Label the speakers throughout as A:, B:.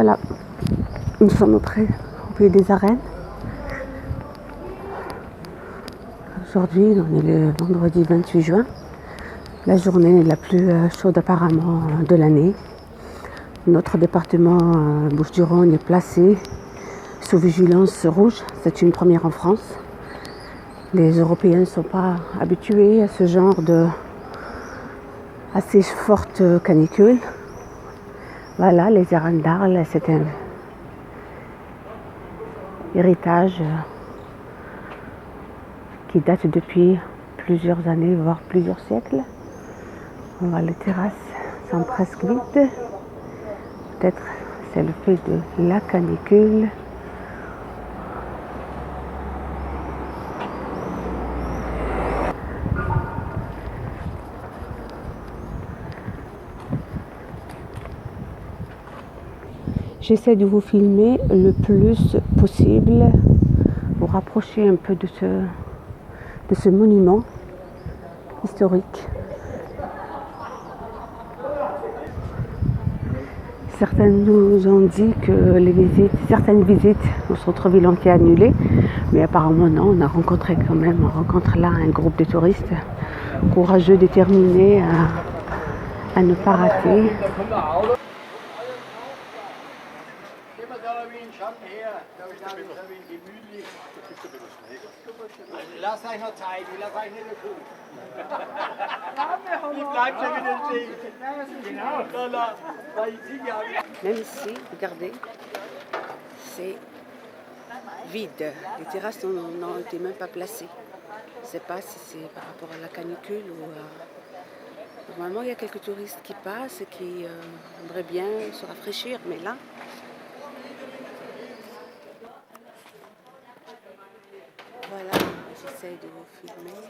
A: Voilà, nous sommes près au Pays des Arènes. Aujourd'hui, on est le vendredi 28 juin. La journée la plus chaude apparemment de l'année. Notre département Bouches-du-Rhône est placé sous vigilance rouge. C'est une première en France. Les Européens ne sont pas habitués à ce genre de assez forte canicule. Voilà, les arènes d'Arles, c'est un héritage qui date depuis plusieurs années, voire plusieurs siècles. On voit les terrasses sont presque vides. Peut-être c'est le fait de la canicule. J'essaie de vous filmer le plus possible, vous rapprocher un peu de ce monument historique. Certains nous ont dit que certaines visites au centre-ville ont été annulées, mais apparemment non, on rencontre là un groupe de touristes courageux, déterminés à ne pas rater.
B: Lass euch noch Zeit, ich lasse euch nicht mehr tun. Ich bleibe schon wieder stehen. Genau.
A: Même ici, regardez, c'est vide. Les terrasses n'ont été même pas placées. Je ne sais pas si c'est par rapport à la canicule ou Normalement, il y a quelques touristes qui passent et qui aimeraient bien se rafraîchir, mais là... Voilà, j'essaye de vous filmer.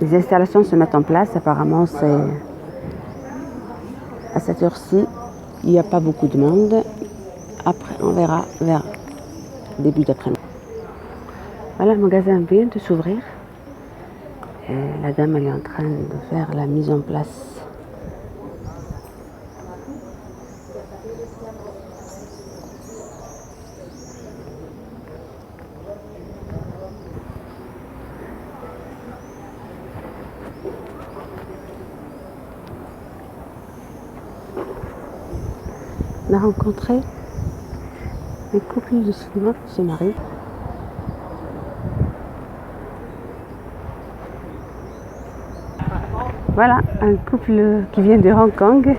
A: Les installations se mettent en place, apparemment c'est à cette heure-ci, il n'y a pas beaucoup de monde. Après, on verra vers début d'après-midi. Voilà, le magasin vient de s'ouvrir. Et la dame elle est en train de faire la mise en place. On a rencontré un couple de Chinois qui se marient. Voilà, un couple qui vient de Hong Kong.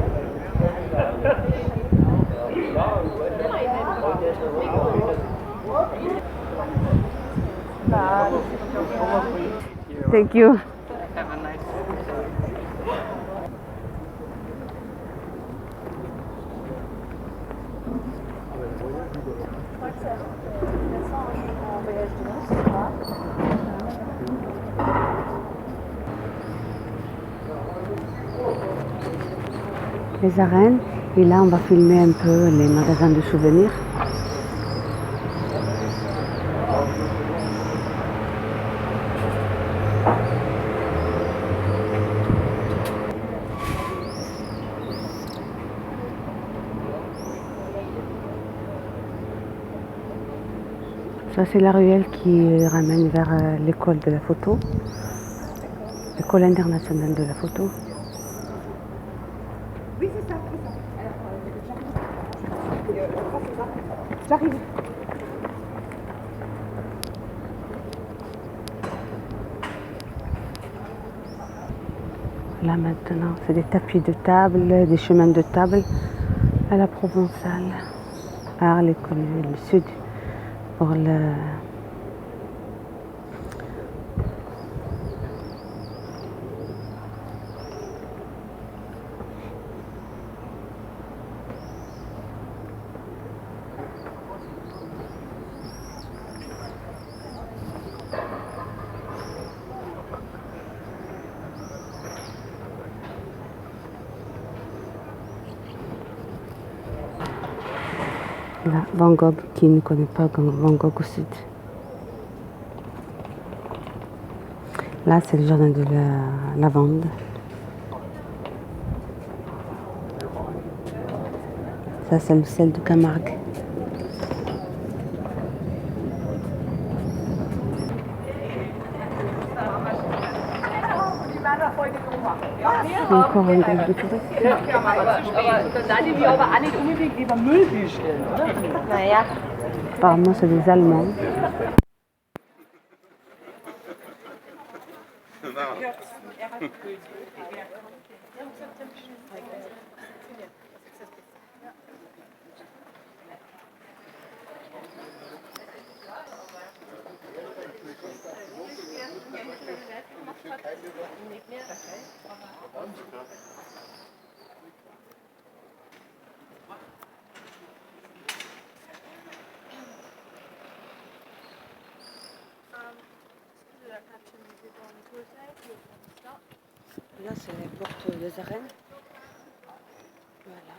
A: Thank you. Les arènes, et là on va filmer un peu les magasins de souvenirs. Ça c'est la ruelle qui ramène vers l'école de la photo, l'école internationale de la photo.
C: Oui, c'est ça, J'arrive.
A: Là maintenant, c'est des tapis de table, des chemins de table à la Provençale. Arles est connu, le sud, pour le... Là, Van Gogh, qui ne connaît pas Van Gogh au sud. Là, c'est le jardin de la lavande. Ça, c'est le sel de Camargue. Encore un groupe de touristes. Apparemment, c'est des Allemands. Là, c'est la porte des arènes. Voilà.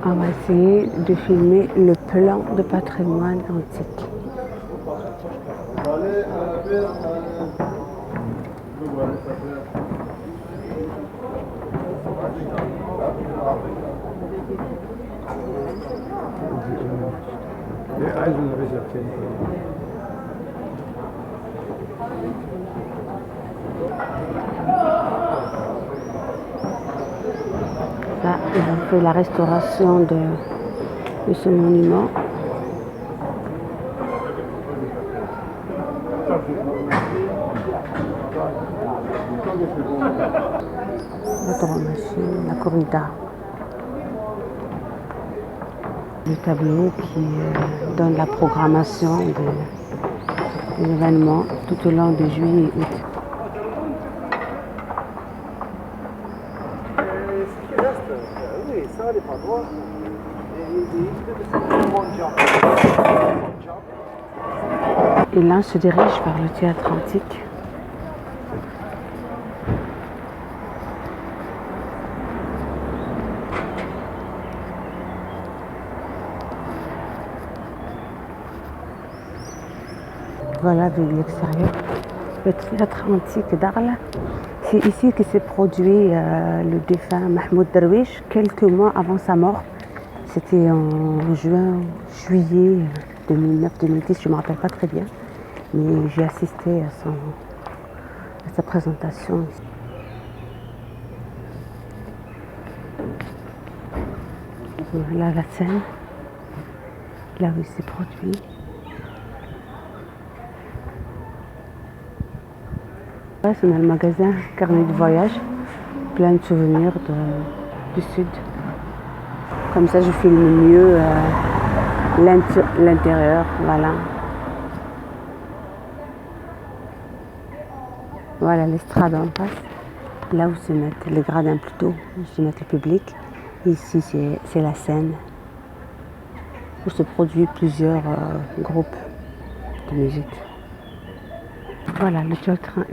A: On va essayer de filmer le plan de patrimoine antique. Là, ils ont fait la restauration de ce monument. La tauromachie, la corrida. Le tableau qui donne la programmation des événements tout au long de juillet et août. Et là, on se dirige vers le théâtre antique. Voilà de l'extérieur, le théâtre antique d'Arles. C'est ici que s'est produit le défunt Mahmoud Darwish quelques mois avant sa mort. C'était en juillet 2009-2010, je ne me rappelle pas très bien, mais j'ai assisté à sa présentation. Voilà la scène, là où il s'est produit. On a le magasin Carnet de voyage, plein de souvenirs du sud. Comme ça, je filme mieux l'intérieur, voilà. Voilà l'estrade en face, là où se mettent les gradins plutôt, où se mettent le public. Ici, c'est la scène où se produisent plusieurs groupes de musique. Voilà, le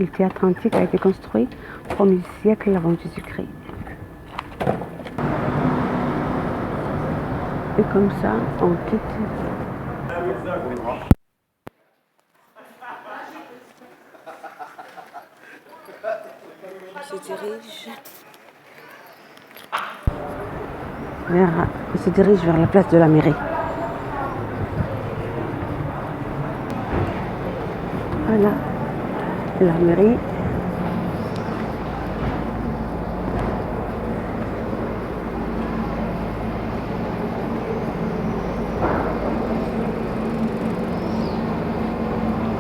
A: théâtre antique a été construit au 1er siècle avant Jésus-Christ. Et comme ça, on quitte. On se dirige vers la place de la mairie. Voilà, la mairie.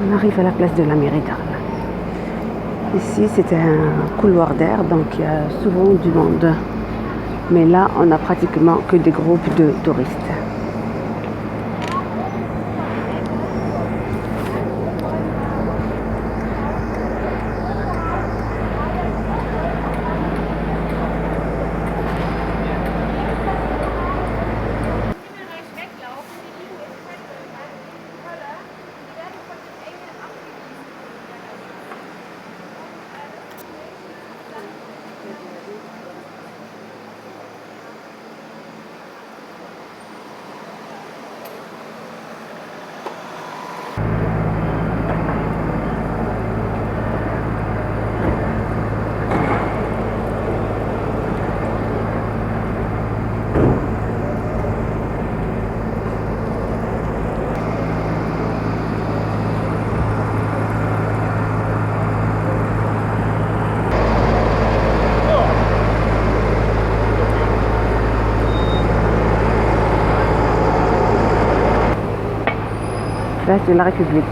A: On arrive à la place de la mairie d'Arles. Ici, c'était un couloir d'air, donc il y a souvent du monde. Mais là, on n'a pratiquement que des groupes de touristes. de la République.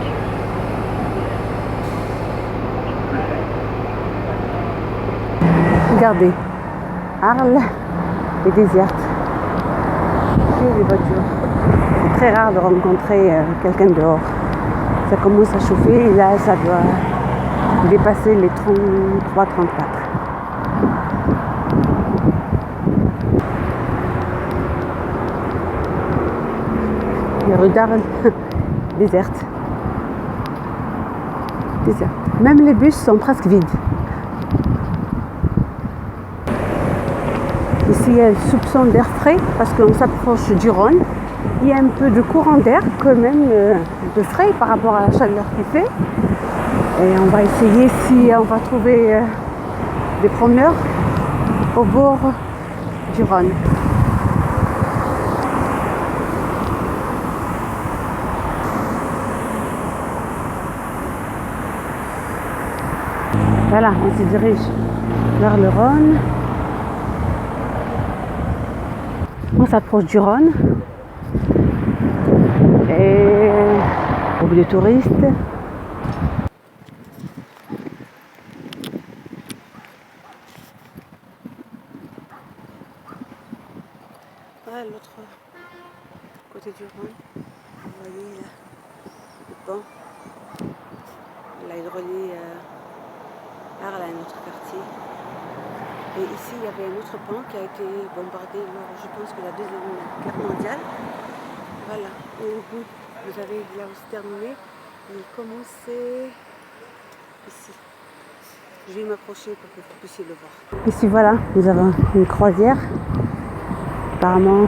A: Regardez, Arles est déserte. Que des voitures. C'est très rare de rencontrer quelqu'un dehors. Ça commence à chauffer et là, ça doit dépasser les 33-34. Les rues d'Arles, désertes. Même les bus sont presque vides. Ici, il y a le soupçon d'air frais parce qu'on s'approche du Rhône. Il y a un peu de courant d'air, quand même, de frais par rapport à la chaleur qu'il fait. Et on va essayer si on va trouver des promeneurs au bord du Rhône. Voilà, on se dirige vers le Rhône. On s'approche du Rhône. Et beaucoup de touristes. Voilà l'autre côté du Rhône. Vous voyez là, le pont. Là, il relie Arles à un autre quartier. Et ici, il y avait un autre pont qui a été bombardé lors, je pense, de la Deuxième Guerre mondiale. Voilà, et au bout, vous avez là aussi terminé. Il commençait ici. Je vais m'approcher pour que vous puissiez le voir. Ici, voilà, nous avons une croisière. Apparemment,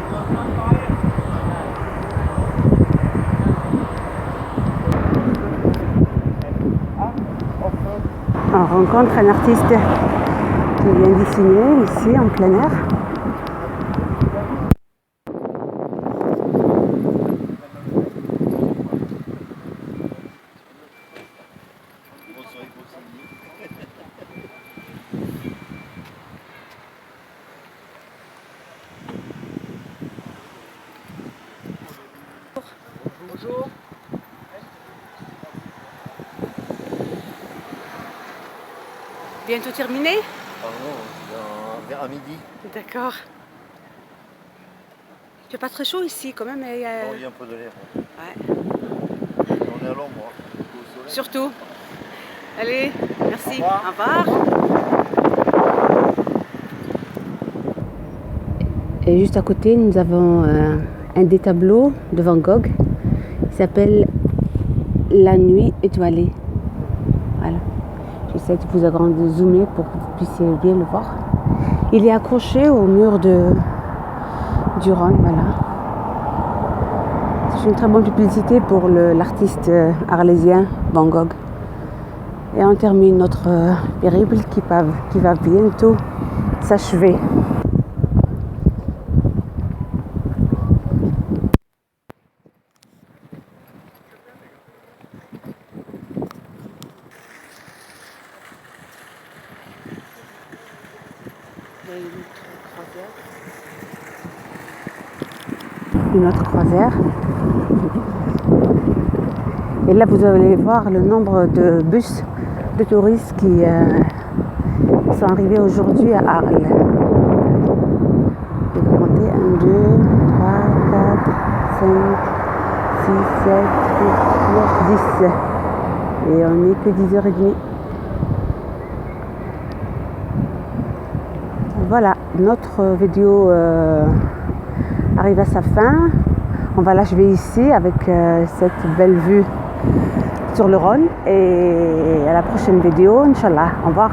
A: on rencontre un artiste qui vient dessiner ici en plein air.
B: Bonjour.
A: Bientôt terminé?
B: Ah non, vers à midi.
A: D'accord. Il fait pas très chaud ici quand même.
B: Il y a un peu de l'air.
A: Ouais.
B: On est à l'ombre. Au soleil.
A: Surtout. Allez, merci.
B: Au revoir.
A: Au revoir. Et juste à côté, nous avons un des tableaux de Van Gogh qui s'appelle La nuit étoilée. Voilà. J'essaie de vous agrandir, zoomer pour que vous puissiez bien le voir. Il est accroché au mur du Rhône. Voilà. C'est une très bonne publicité pour l'artiste arlésien Van Gogh. Et on termine notre périple qui va bientôt s'achever. Une autre croisière. Et là, vous allez voir le nombre de bus de touristes qui sont arrivés aujourd'hui à Arles. Je vais compter 1, 2, 3, 4, 5, 6, 7, 8, 9, 10. Et on n'est que 10h30. Voilà, notre vidéo arrive à sa fin. On va l'achever ici avec cette belle vue sur le Rhône. Et à la prochaine vidéo, Inch'Allah. Au revoir.